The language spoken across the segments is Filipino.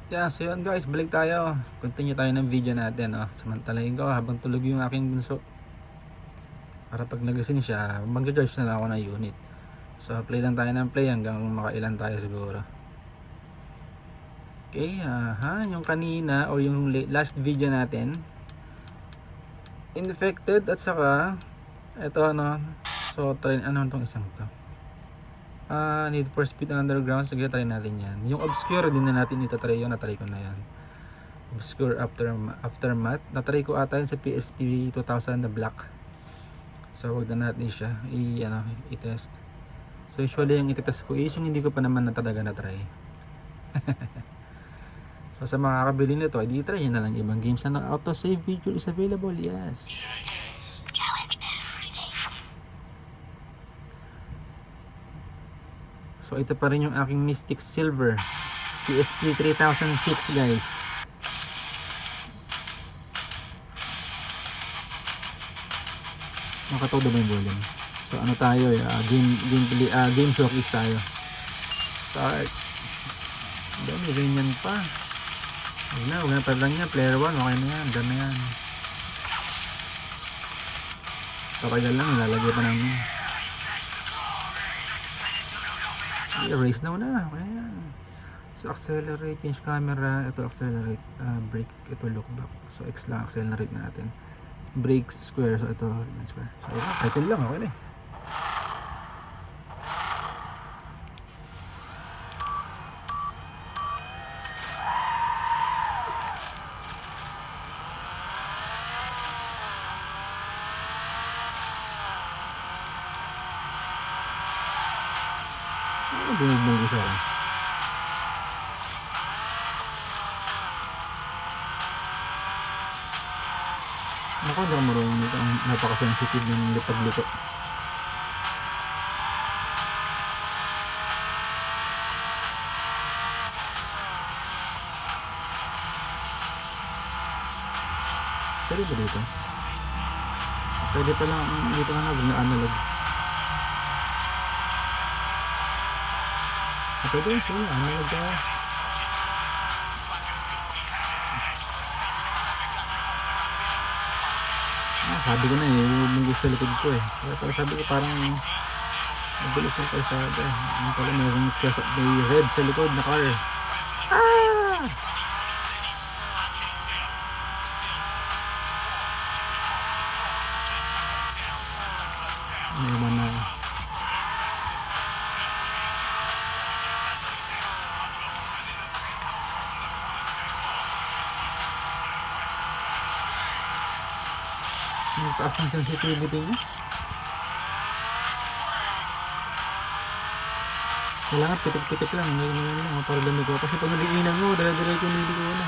Yeah, so yun guys, balik tayo. Continue tayo ng video natin. Samantalahin ko habang tulog yung aking bunso. Para pag nagising siya, mag-judge na lang ako ng unit. So play lang tayo ng play hanggang makailan tayo siguro. Okay, yung kanina o yung last video natin, infected at saka ito so try itong isang to. Need for Speed Underground. Sige, try natin yan. Yung Obscure din na natin ito try yun. Na-try ko na yan. Obscure Aftermath. Na-try ko ata yun sa PSP 2000 na black. So wag na natin siya i-test. So usually yung i-test ko is yung hindi ko pa naman na talaga na-try. So sa mga kakabili nito, i try na lang ibang games na auto-save video is available. Yes. So ito pa rin yung aking Mystic Silver PSP 3006 guys. Nakatodo ba yung volume? So ano tayo game showcase tayo. Start. Dami ganyan pa. Huwag na pa lang yan. Player 1 okay na yan. Dami na yan. Patagal lang. Lalagay pa namin. Erase na muna. Okay yan. So accelerate, change camera. Ito accelerate, brake. Ito look back. So X lang accelerate natin. Brake square. So ito square. So title lang. Okay na eh. Bumubong isa lang. Ako hindi ako marunong nito. Napaka-sensitive ng lipag-lito. Pwede ba dito? Pwede pa lang dito na analog. Pwede yun siya, analog ka. Sabi ko na eh, yung sa likod ko eh. Kaya sabi ko parang mabilis yung kalsada. Ano pala, may red sa likod na car. Ano naman na yung taas ng sensitivity niya. Kailangan pitik-pitik lang. Ngayon lang para lamig ko. Kasi pag naliinan mo, dala-dala ko nili ko na.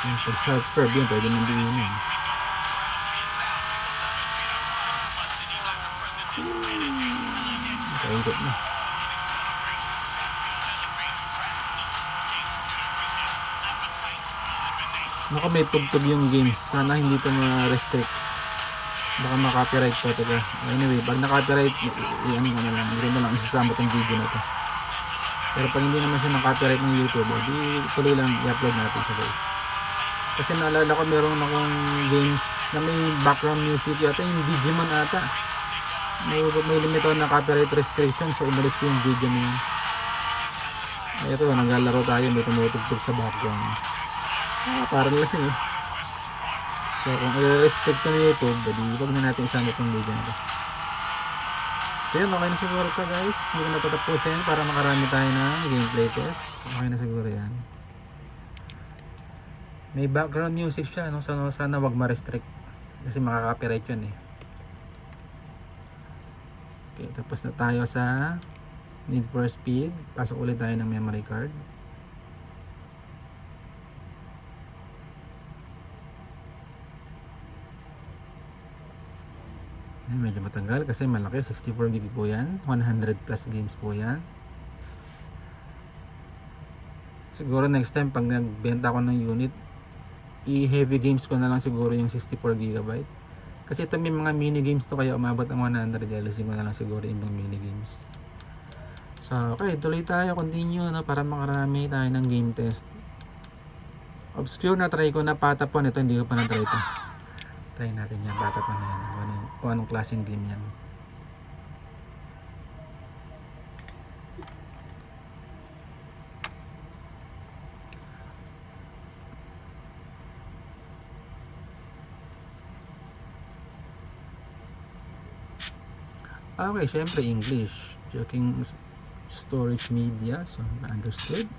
Yung pag sharp curve yun, pwede nang diinan. Nakaikot na. Baka may tugtog yung games. Sana hindi ito ma-restrict. Baka ma-copyright pa ito. Anyway, pag na-copyright, ano na lang. Hindi na lang isasama itong video na ito. Pero pag hindi naman siya na-copyright ng YouTube, di tuloy lang i-upload natin siya guys. Kasi naalala ko meron akong games na may background music yata. Yung Digimon ata. May limito na copyright restriction. So umalis ko yung video niya. Ito, naglalaro tayo. May tumutugtog sa background. Parang lasing eh. So kung i-restrict ng YouTube, huwag na natin isama itong video nito. So yun, okay na siguro ito guys. Hindi ko na patapusin para makarami tayo ng gameplay test. Okay na siguro yan. May background music siya, no? Sana wag ma-restrict. Kasi makaka-copyright yun eh. Okay, tapos na tayo sa Need for Speed. Pasok ulit tayo ng memory card. Medyo matagal kasi malaki, 64GB po yan, 100 plus games po yan. Siguro next time pag nagbenta ko ng unit, i-heavy games ko na lang siguro yung 64GB. Kasi ito may mga mini games to, kaya umabot ang 100. Alisin ko na lang siguro yung ibang mini games. So, okay, tuloy tayo, continue, no, para makarami tayo ng game test. Obscure na try ko na Patapon. Ito hindi ko pa na-try ito. Try natin yan, Patapon na yan. Kung anong klaseng game yan. Okay, syempre English. Checking storage media. So, understood.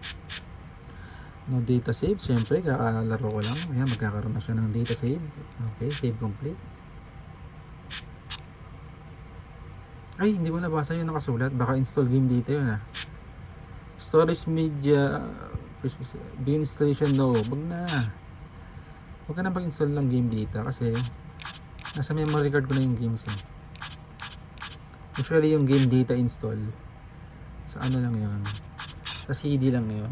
No data save. Syempre, kakalaro ko lang. Ayan, magkakaroon na siya ng data save. Okay, save complete. Ay, hindi ko nabasa yung nakasulat. Baka install game dito yun, Storage media. Begin installation, no. Wag na. Huwag ka na pag-install ng game data kasi nasa memory card ko na yung games Usually yung game data install sa ano lang yun, sa CD lang yun,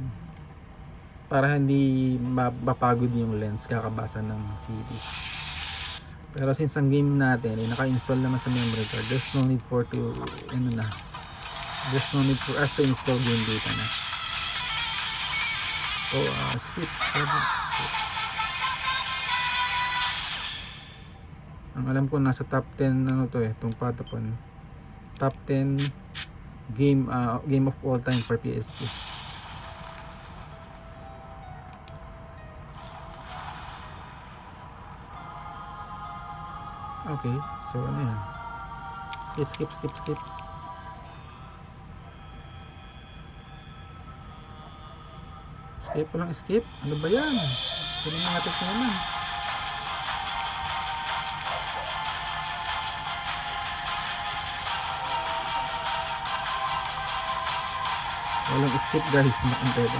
para hindi mapagod yung lens kakabasa ng CD. Pero since ang game natin ay naka-install naman sa memory card, there's no need for there's no need for us to install game data na. So skip. Ang alam ko nasa top 10 itong Patapon. Top 10 game of all time for PSP. Okay, so ano yan? Skip. Skip. Ano ba yan? Natin ko naman. Walang skip guys, nakantete.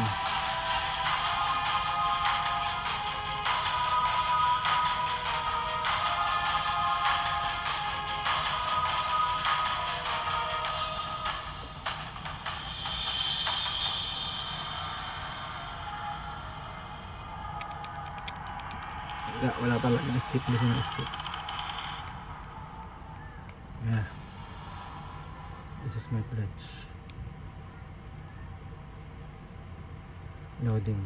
Wala pala yung skip, hindi na skip. Yeah. This is my pledge. Loading.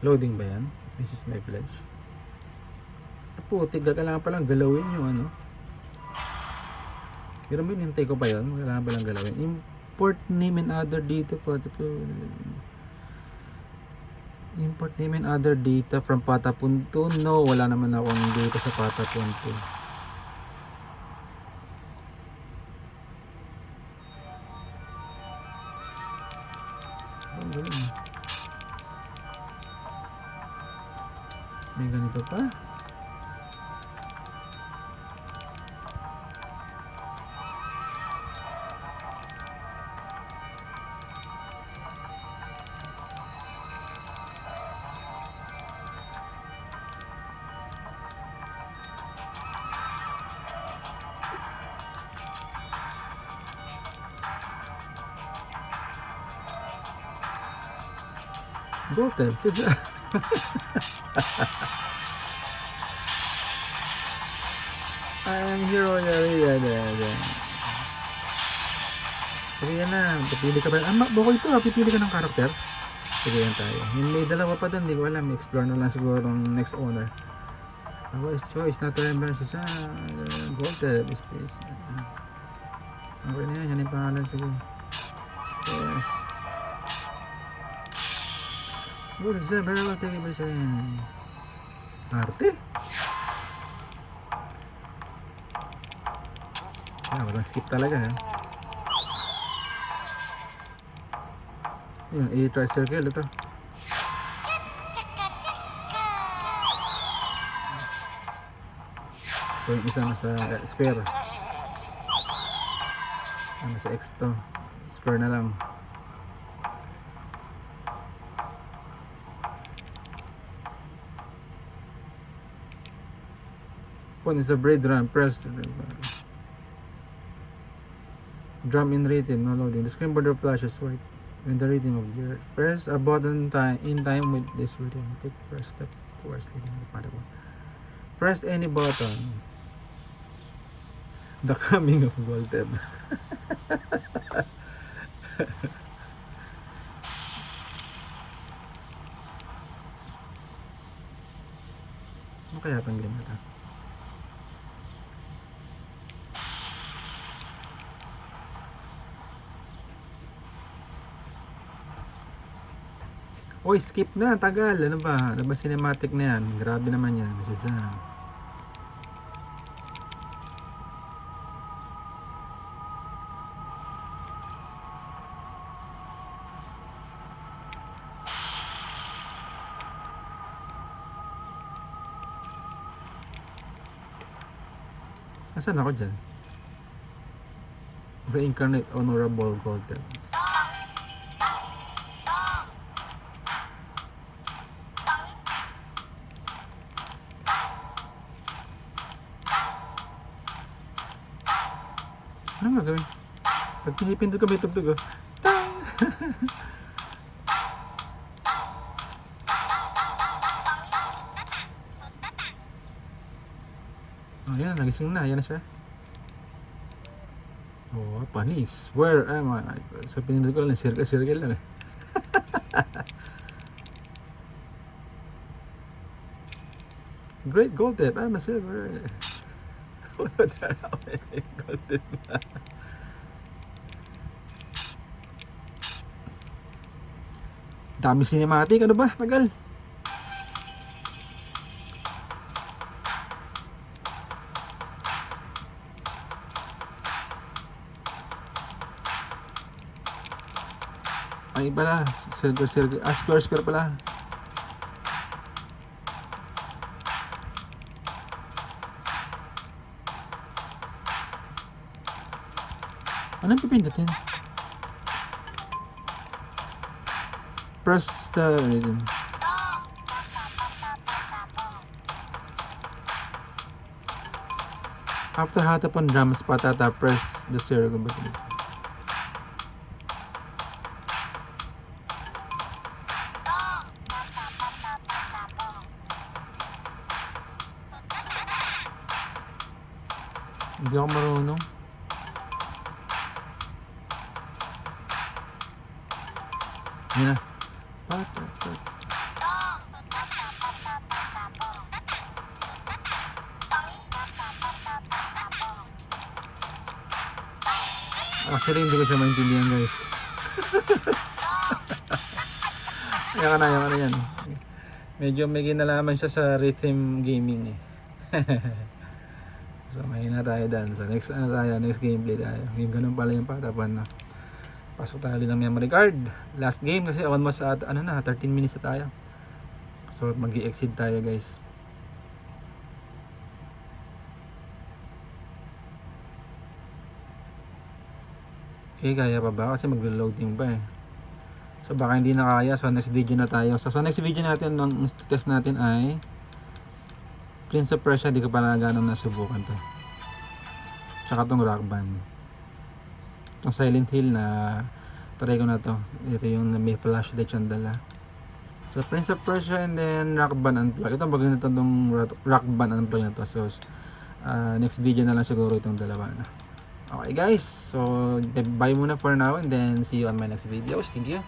Loading ba yan? This is my pledge. Putik, kailangan palang galawin yung pero may nintay ko pa yun. Kailangan palang galawin. Import name and other data. Import name and other data from Patapon to. No, wala naman akong data sa Patapon to. May ganito pa. Golden pizza. I'm hero na. Sige yan na. Pipili ka ba? Bako ito pipili ka ng karakter. Sige yan tayo. May dalawa pa doon. Hindi ko alam. Explore na lang siguro ng next owner. Wise choice. Not to remember siya sa Golden. Is this? Okay na yan. Yan yung pangalan. Sige. Yes. Good job, very well taken by Sayan. Arte? Walang skip talaga Yun, i-try circle ito. So yung isa nasa square. Nasa X to. Square na lang. One is a braid drum. Press drum in rhythm. No loading. The screen border flashes white. When the rhythm of your press a button in time with this rhythm. Take first step towards leading the paddle. Press any button. The coming of Golteb. Ano kaya itong game na ito? Oy, skip na, tagal. Ano ba? Ano ba cinematic na yan? Grabe naman yan. Shazam. Asan ako dyan? Reincarnate Honorable Golden. Ano nga gawin? Pag pinipindot ko may tugtog oh. Oh yan, nagising na. Yan na siya. Oh, panis. Where am I? So pinindot ko lang, circle lang eh. Great gold tip. I'm a silver. What the hell? Gold tip. Dami cinematic. Ano ba? Tagal. Ay pala. Circle. Ah, square pala. Anong pipindutin? Press the rhythm. After hot upon drums patata, press the circle button. Hindi ako marunong. Yan na. Actually, hindi ko siya maintindihan guys. Yan na yan. Medyo may ginalaman siya sa rhythm gaming eh. So may na tayo dyan. So next next gameplay tayo. Yung ganun pala yung patapan na. Pasok tayo ng memory card. Last game kasi almost at 13 minutes na tayo. So mag-i-exceed tayo guys. Okay, kaya pa ba? Kasi maglo-loading pa eh. So baka hindi na kaya. So next video na tayo. So next video natin, nung test natin ay Prince of Persia. Di ko pala ganun nasubukan to. Tsaka tong Rock Band. Itong Silent Hill na try ko na to. Ito yung may flashlight siyang dala. So Prince of Persia and then Rock Band Unplugged. Ito bagay na itong Rock Band Unplugged na to. So next video na lang siguro itong dalawa na. Okay guys, so bye muna for now and then see you on my next videos. Thank you.